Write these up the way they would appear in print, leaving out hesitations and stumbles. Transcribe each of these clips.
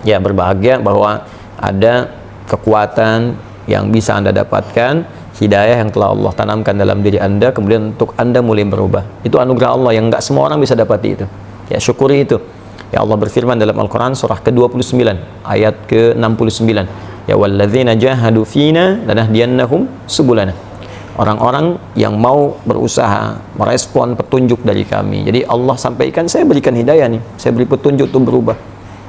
Ya, berbahagia bahwa ada kekuatan yang bisa Anda dapatkan, hidayah yang telah Allah tanamkan dalam diri Anda, kemudian untuk Anda mulai berubah. Itu anugerah Allah yang nggak semua orang bisa dapati itu. Ya, syukuri itu. Ya, Allah berfirman dalam Al-Quran surah ke-29 ayat ke-69, ya walladzina jahadu fina lanahdiyannahum subulana. Orang-orang yang mau berusaha merespon petunjuk dari kami. Jadi Allah sampaikan, saya berikan hidayah nih, saya beri petunjuk untuk berubah.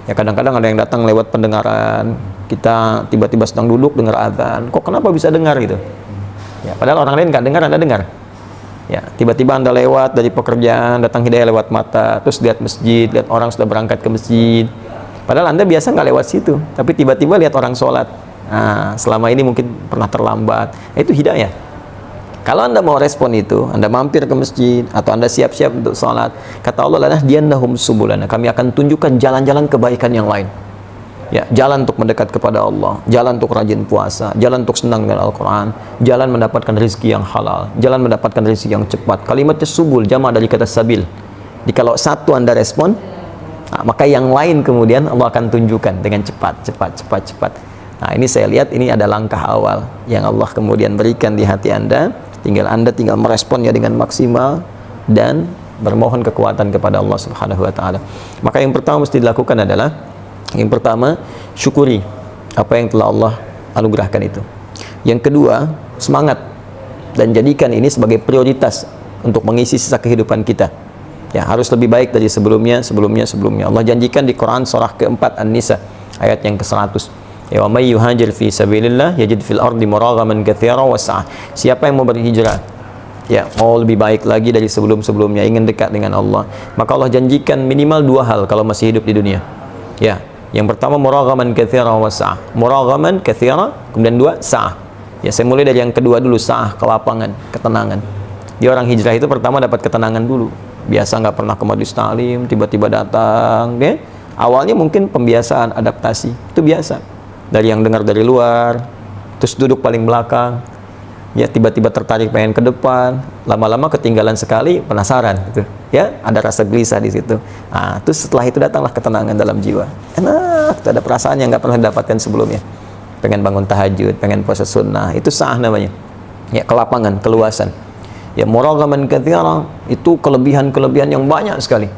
Ya, kadang-kadang ada yang datang lewat pendengaran, kita tiba-tiba sedang duduk dengar azan, kok kenapa bisa dengar gitu? Ya, padahal orang lain nggak dengar, Anda dengar. Ya, tiba-tiba Anda lewat dari pekerjaan, datang hidayah lewat mata, terus lihat masjid, lihat orang sudah berangkat ke masjid. Padahal Anda biasa nggak lewat situ, tapi tiba-tiba lihat orang sholat. Nah, selama ini mungkin pernah terlambat. Itu hidayah. Kalau Anda mau respon itu, Anda mampir ke masjid atau Anda siap-siap untuk sholat, kata Allah, lanahdiyannahum subulana, kami akan tunjukkan jalan-jalan kebaikan yang lain. Ya, jalan untuk mendekat kepada Allah, jalan untuk rajin puasa, jalan untuk senang dengan Al-Quran, jalan mendapatkan rezeki yang halal, jalan mendapatkan rezeki yang cepat. Kalimatnya subul, jama' dari kata sabil. Jadi kalau satu Anda respon, maka yang lain kemudian Allah akan tunjukkan dengan cepat. Nah, ini saya lihat ini ada langkah awal yang Allah kemudian berikan di hati Anda. Anda tinggal meresponnya dengan maksimal dan bermohon kekuatan kepada Allah Subhanahu wa taala. Maka yang pertama mesti dilakukan adalah, yang pertama, syukuri apa yang telah Allah anugerahkan itu. Yang kedua, semangat dan jadikan ini sebagai prioritas untuk mengisi sisa kehidupan kita. Ya, harus lebih baik dari sebelumnya. Allah janjikan di Quran surah ke-4 An-Nisa ayat yang ke-100. Ya, wa may yuhajir fi sabilillah yajid fil ardi muraghaman katsira wa sa'ah. Siapa yang mau berhijrah, ya, mau lebih baik lagi dari sebelum-sebelumnya, ingin dekat dengan Allah, maka Allah janjikan minimal dua hal kalau masih hidup di dunia. Ya, yang pertama muraghaman katsira wa sa'ah. Muraghaman katsira, kemudian dua, sa'ah. Ya, saya mulai dari yang kedua dulu, sa'ah, kelapangan, ketenangan. Dia orang hijrah itu pertama dapat ketenangan dulu. Biasa nggak pernah ke majelis ta'lim, tiba-tiba datang, ya. Awalnya mungkin pembiasaan, adaptasi, itu biasa. Dari yang dengar dari luar, terus duduk paling belakang, ya tiba-tiba tertarik pengen ke depan, lama-lama ketinggalan sekali, penasaran gitu. Ya, ada rasa gelisah di situ. Nah, terus setelah itu datanglah ketenangan dalam jiwa. Enak, ada perasaan yang nggak pernah didapatkan sebelumnya. Pengen bangun tahajud, pengen puasa sunnah, itu sah namanya. Ya, kelapangan, keluasan. Ya, muraghaman katsira, itu kelebihan-kelebihan yang banyak sekali.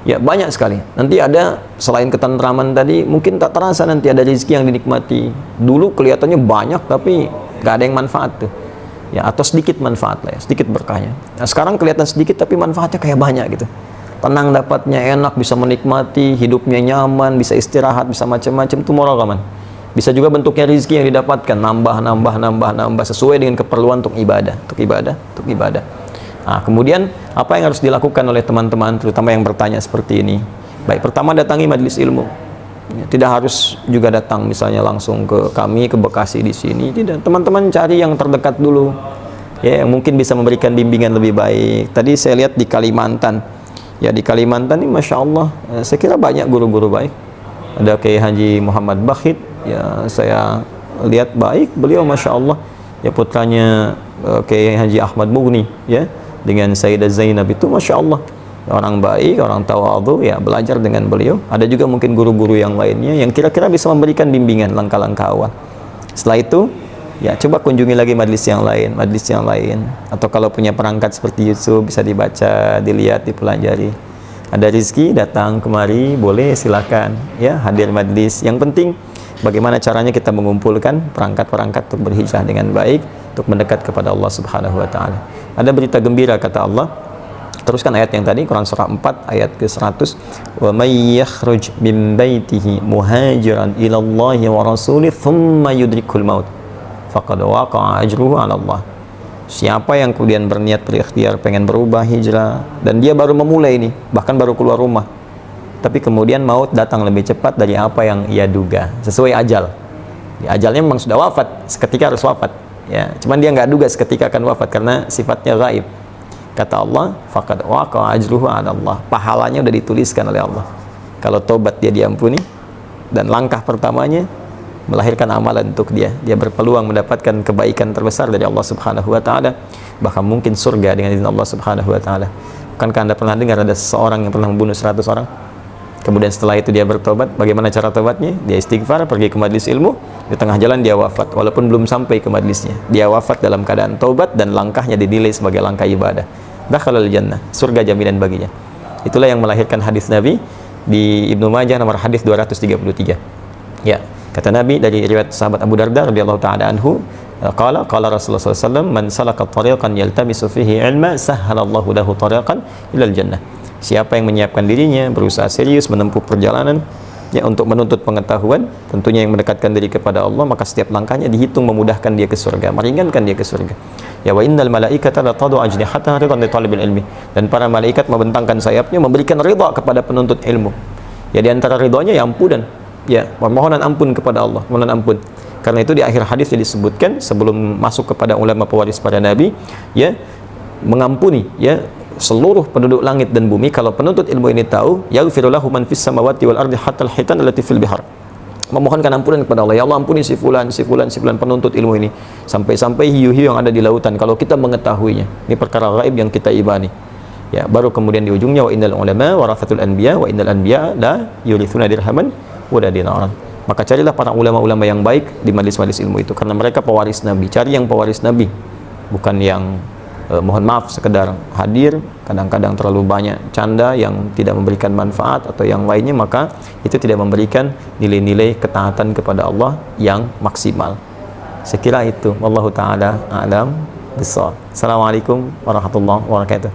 Ya, banyak sekali. Nanti ada, selain ketentraman tadi, mungkin tak terasa nanti ada rezeki yang dinikmati. Dulu kelihatannya banyak, tapi nggak ada yang manfaat tuh. Ya, atau sedikit manfaat lah ya, sedikit berkahnya. Nah, sekarang kelihatan sedikit, tapi manfaatnya kayak banyak gitu. Tenang dapatnya, enak, bisa menikmati, hidupnya nyaman, bisa istirahat, bisa macam-macam, itu muraghaman. Bisa juga bentuknya rezeki yang didapatkan, nambah, sesuai dengan keperluan untuk ibadah. Nah, kemudian apa yang harus dilakukan oleh teman-teman, terutama yang bertanya seperti ini? Baik, pertama datangi majelis ilmu. Ya, tidak harus juga datang misalnya langsung ke kami, ke Bekasi di sini. Tidak, teman-teman cari yang terdekat dulu. Ya, yang mungkin bisa memberikan bimbingan lebih baik. Tadi saya lihat di Kalimantan. Ya, di Kalimantan ini Masya Allah, saya kira banyak guru-guru baik. Ada Kiai Haji Muhammad Bakhit, ya saya lihat baik, beliau Masya Allah. Ya, putranya Kiai Haji Ahmad Mughni, ya, dengan Sayyidah Zainab itu Masya Allah, orang baik, orang tawadhu, ya belajar dengan beliau. Ada juga mungkin guru-guru yang lainnya yang kira-kira bisa memberikan bimbingan langkah-langkah awal. Setelah itu, ya coba kunjungi lagi majelis yang lain, atau kalau punya perangkat seperti YouTube bisa dibaca, dilihat, dipelajari. Ada rezeki datang kemari, boleh, silakan, ya, hadir majelis. Yang penting bagaimana caranya kita mengumpulkan perangkat-perangkat untuk berhijrah dengan baik, untuk mendekat kepada Allah Subhanahu wa taala. Ada berita gembira kata Allah. Teruskan ayat yang tadi, Quran surah 4 ayat ke-100. Wa may yakhruj min baitihi muhajiran ila Allah wa rasulih thumma yudrikul maut faqad waqa'a ajruhu 'ala Allah. Siapa yang kemudian berniat berikhtiar pengen berubah hijrah dan dia baru memulai ini, bahkan baru keluar rumah, tapi kemudian maut datang lebih cepat dari apa yang ia duga, sesuai ajal. Ya, ajalnya memang sudah wafat, seketika harus wafat. Ya, cuman dia nggak duga seketika akan wafat karena sifatnya gaib. Kata Allah, faqad waqa'a ajruhu 'ala Allah. Pahalanya udah dituliskan oleh Allah. Kalau tobat dia diampuni, dan langkah pertamanya melahirkan amalan untuk dia. Dia berpeluang mendapatkan kebaikan terbesar dari Allah Subhanahu wa taala, bahkan mungkin surga dengan izin Allah Subhanahu wa taala. Bukankah Anda pernah dengar ada seseorang yang pernah membunuh 100 orang? Kemudian setelah itu dia bertobat. Bagaimana cara tobatnya? Dia istighfar, pergi ke majelis ilmu, di tengah jalan dia wafat walaupun belum sampai ke majelisnya. Dia wafat dalam keadaan taubat dan langkahnya dinilai sebagai langkah ibadah. Dakhalal jannah, surga jaminan baginya. Itulah yang melahirkan hadis Nabi di Ibnu Majah nomor hadis 233. Ya, kata Nabi dari riwayat sahabat Abu Darda radhiyallahu taala anhu, qala Rasulullah sallallahu alaihi wasallam, man salaka tariqan yaltamisu fihi ilma sahhalallahu lahu tariqan ilal jannah. Siapa yang menyiapkan dirinya, berusaha serius menempuh perjalanan ya untuk menuntut pengetahuan, tentunya yang mendekatkan diri kepada Allah, maka setiap langkahnya dihitung memudahkan dia ke surga, meringankan dia ke surga. Ya, wa innal malaikata la tadu ajnihataha ridan li talibil ilmi. Dan para malaikat membentangkan sayapnya memberikan ridha kepada penuntut ilmu. Ya, di antara ridhonya ya ampunan. Ya, permohonan ampun kepada Allah, permohonan ampun. Karena itu di akhir hadis disebutkan sebelum masuk kepada ulama pewaris para nabi, ya, mengampuni ya seluruh penduduk langit dan bumi. Kalau penuntut ilmu ini tahu, yaghfiru lahu man fis samawati wal ardi hatta al hitan allati fil bihar. Memohonkan ampunan kepada Allah, ya Allah ampuni si fulan penuntut ilmu ini, sampai-sampai hiu-hiu yang ada di lautan kalau kita mengetahuinya. Ini perkara gaib yang kita imani. Ya, baru kemudian di ujungnya wa innal ulama warathatul anbiya wa innal anbiya la yurithuna dirhaman wala dinaran. Maka carilah para ulama-ulama yang baik di majelis-majelis ilmu itu, karena mereka pewaris Nabi. Cari yang pewaris Nabi, bukan yang mohon maaf sekedar hadir, kadang-kadang terlalu banyak canda yang tidak memberikan manfaat atau yang lainnya, maka itu tidak memberikan nilai-nilai ketaatan kepada Allah yang maksimal. Sekira itu, wallahu taala a'lam bissawab. Assalamualaikum warahmatullahi wabarakatuh.